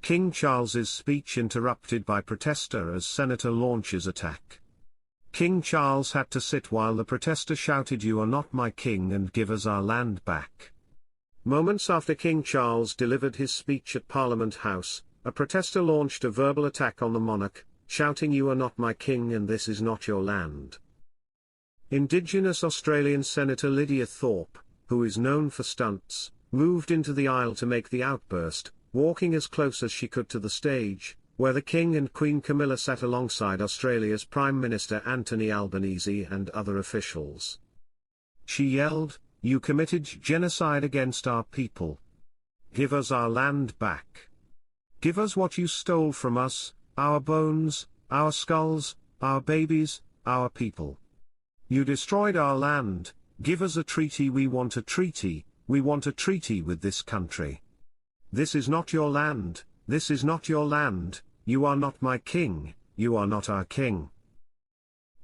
King Charles's speech interrupted by protester as senator launches attack. King Charles had to sit while the protester shouted, "You are not my king and give us our land back." Moments after King Charles delivered his speech at Parliament House, a protester launched a verbal attack on the monarch, shouting, "You are not my king and this is not your land." Indigenous Australian Senator Lidia Thorpe, who is known for stunts, moved into the aisle to make the outburst, walking as close as she could to the stage, where the King and Queen Camilla sat alongside Australia's Prime Minister Anthony Albanese and other officials. She yelled, "You committed genocide against our people. Give us our land back. Give us what you stole from us, our bones, our skulls, our babies, our people. You destroyed our land. Give us a treaty. We want a treaty. We want a treaty with this country. This is not your land. This is not your land. You are not my king. You are not our king."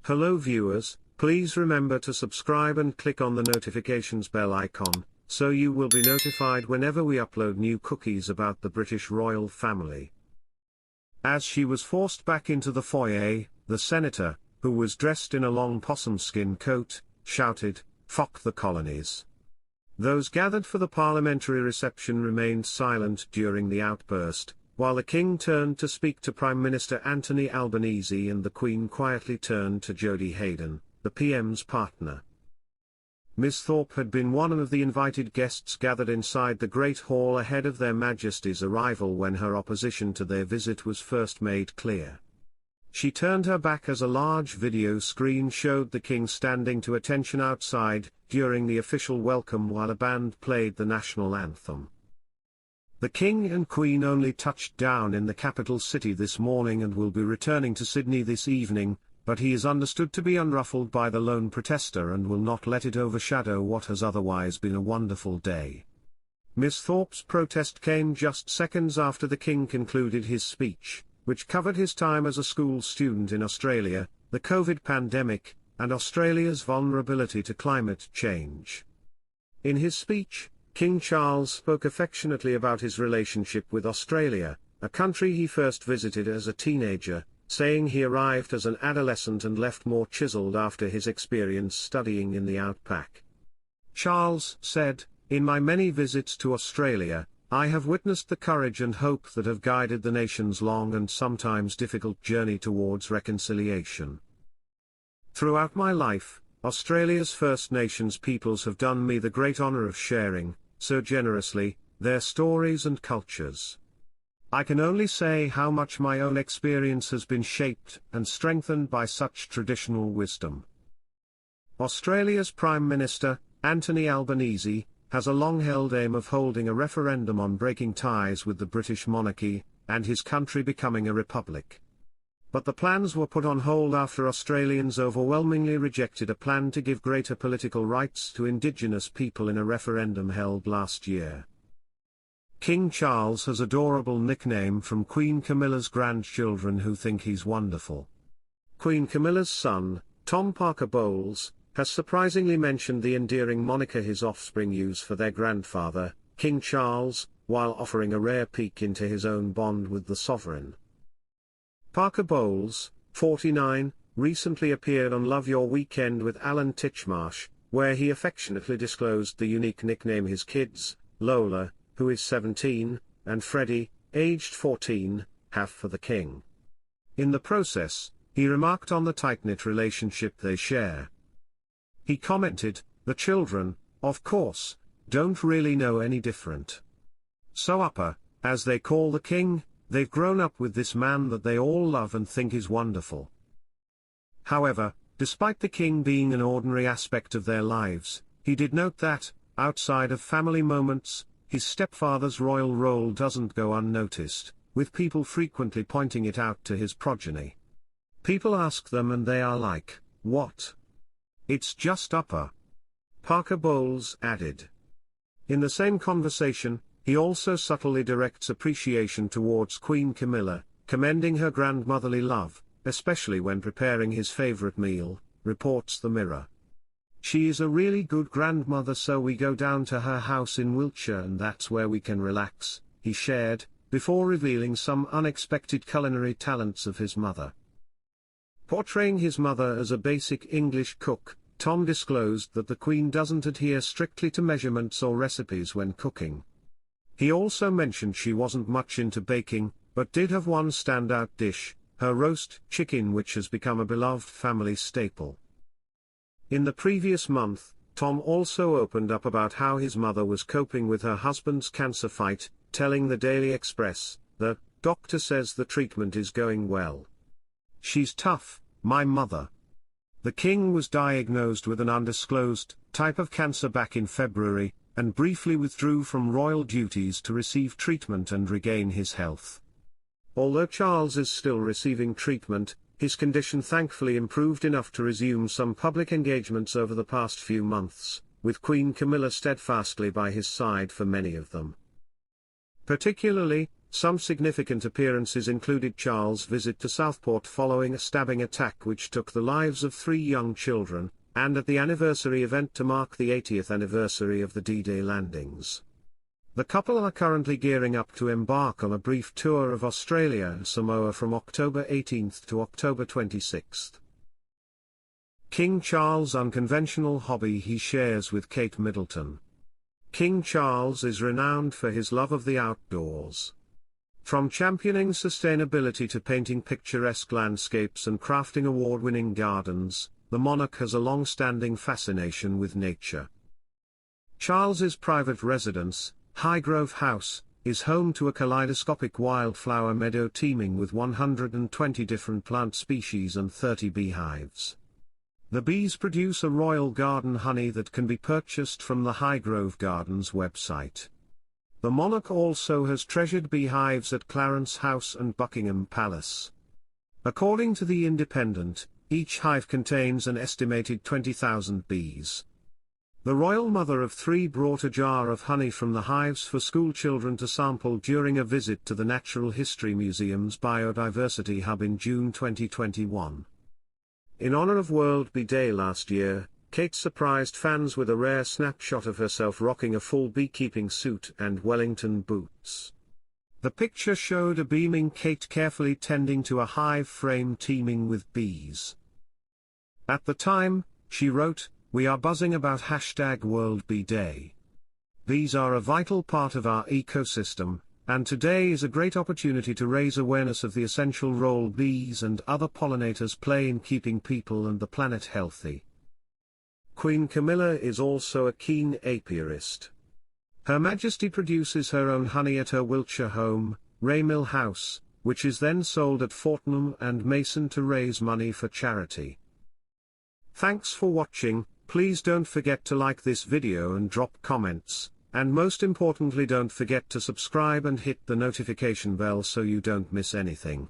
Hello viewers, please remember to subscribe and click on the notifications bell icon, so you will be notified whenever we upload new cookies about the British royal family. As she was forced back into the foyer, the senator, who was dressed in a long possum skin coat, shouted, "Fuck the colonies." Those gathered for the parliamentary reception remained silent during the outburst, while the king turned to speak to Prime Minister Anthony Albanese and the Queen quietly turned to Jodie Hayden, the PM's partner. Miss Thorpe had been one of the invited guests gathered inside the Great Hall ahead of their Majesty's arrival when her opposition to their visit was first made clear. She turned her back as a large video screen showed the king standing to attention outside during the official welcome while a band played the national anthem. The king and queen only touched down in the capital city this morning and will be returning to Sydney this evening, but he is understood to be unruffled by the lone protester and will not let it overshadow what has otherwise been a wonderful day. Miss Thorpe's protest came just seconds after the king concluded his speech, which covered his time as a school student in Australia, the COVID pandemic, and Australia's vulnerability to climate change. In his speech, King Charles spoke affectionately about his relationship with Australia, a country he first visited as a teenager, saying he arrived as an adolescent and left more chiseled after his experience studying in the outback. Charles said, "In my many visits to Australia, I have witnessed the courage and hope that have guided the nation's long and sometimes difficult journey towards reconciliation. Throughout my life, Australia's First Nations peoples have done me the great honour of sharing, so generously, their stories and cultures. I can only say how much my own experience has been shaped and strengthened by such traditional wisdom." Australia's Prime Minister, Anthony Albanese, has a long-held aim of holding a referendum on breaking ties with the British monarchy, and his country becoming a republic. But the plans were put on hold after Australians overwhelmingly rejected a plan to give greater political rights to Indigenous people in a referendum held last year. King Charles has an adorable nickname from Queen Camilla's grandchildren who think he's wonderful. Queen Camilla's son, Tom Parker Bowles, has surprisingly mentioned the endearing moniker his offspring use for their grandfather, King Charles, while offering a rare peek into his own bond with the sovereign. Parker Bowles, 49, recently appeared on Love Your Weekend with Alan Titchmarsh, where he affectionately disclosed the unique nickname his kids, Lola, who is 17, and Freddie, aged 14, have for the king. In the process, he remarked on the tight-knit relationship they share. He commented, "The children, of course, don't really know any different. So Upper, as they call the king, they've grown up with this man that they all love and think is wonderful." However, despite the king being an ordinary aspect of their lives, he did note that, outside of family moments, his stepfather's royal role doesn't go unnoticed, with people frequently pointing it out to his progeny. People ask them and they are like, "What? It's just Upper," Parker Bowles added. In the same conversation, he also subtly directs appreciation towards Queen Camilla, commending her grandmotherly love, especially when preparing his favorite meal, reports the Mirror. "She is a really good grandmother, so we go down to her house in Wiltshire and that's where we can relax," he shared, before revealing some unexpected culinary talents of his mother. Portraying his mother as a basic English cook, Tom disclosed that the Queen doesn't adhere strictly to measurements or recipes when cooking. He also mentioned she wasn't much into baking, but did have one standout dish, her roast chicken, which has become a beloved family staple. In the previous month, Tom also opened up about how his mother was coping with her husband's cancer fight, telling the Daily Express, "The doctor says the treatment is going well. She's tough, my mother." The King was diagnosed with an undisclosed type of cancer back in February, and briefly withdrew from royal duties to receive treatment and regain his health. Although Charles is still receiving treatment, his condition thankfully improved enough to resume some public engagements over the past few months, with Queen Camilla steadfastly by his side for many of them. Particularly, some significant appearances included Charles' visit to Southport following a stabbing attack which took the lives of 3 young children, and at the anniversary event to mark the 80th anniversary of the D-Day landings. The couple are currently gearing up to embark on a brief tour of Australia and Samoa from October 18th to October 26th. King Charles' unconventional hobby he shares with Kate Middleton. King Charles is renowned for his love of the outdoors. From championing sustainability to painting picturesque landscapes and crafting award-winning gardens, the monarch has a long-standing fascination with nature. Charles's private residence, Highgrove House, is home to a kaleidoscopic wildflower meadow teeming with 120 different plant species and 30 beehives. The bees produce a royal garden honey that can be purchased from the Highgrove Gardens website. The monarch also has treasured beehives at Clarence House and Buckingham Palace. According to The Independent, each hive contains an estimated 20,000 bees. The royal mother of 3 brought a jar of honey from the hives for school children to sample during a visit to the Natural History Museum's Biodiversity Hub in June 2021. In honor of World Bee Day last year, Kate surprised fans with a rare snapshot of herself rocking a full beekeeping suit and Wellington boots. The picture showed a beaming Kate carefully tending to a hive frame teeming with bees. At the time, she wrote, "We are buzzing about #World Bee Day. Bees are a vital part of our ecosystem, and today is a great opportunity to raise awareness of the essential role bees and other pollinators play in keeping people and the planet healthy." Queen Camilla is also a keen apiarist. Her Majesty produces her own honey at her Wiltshire home, Raymill House, which is then sold at Fortnum and Mason to raise money for charity. Thanks for watching. Please don't forget to like this video and drop comments, and most importantly don't forget to subscribe and hit the notification bell so you don't miss anything.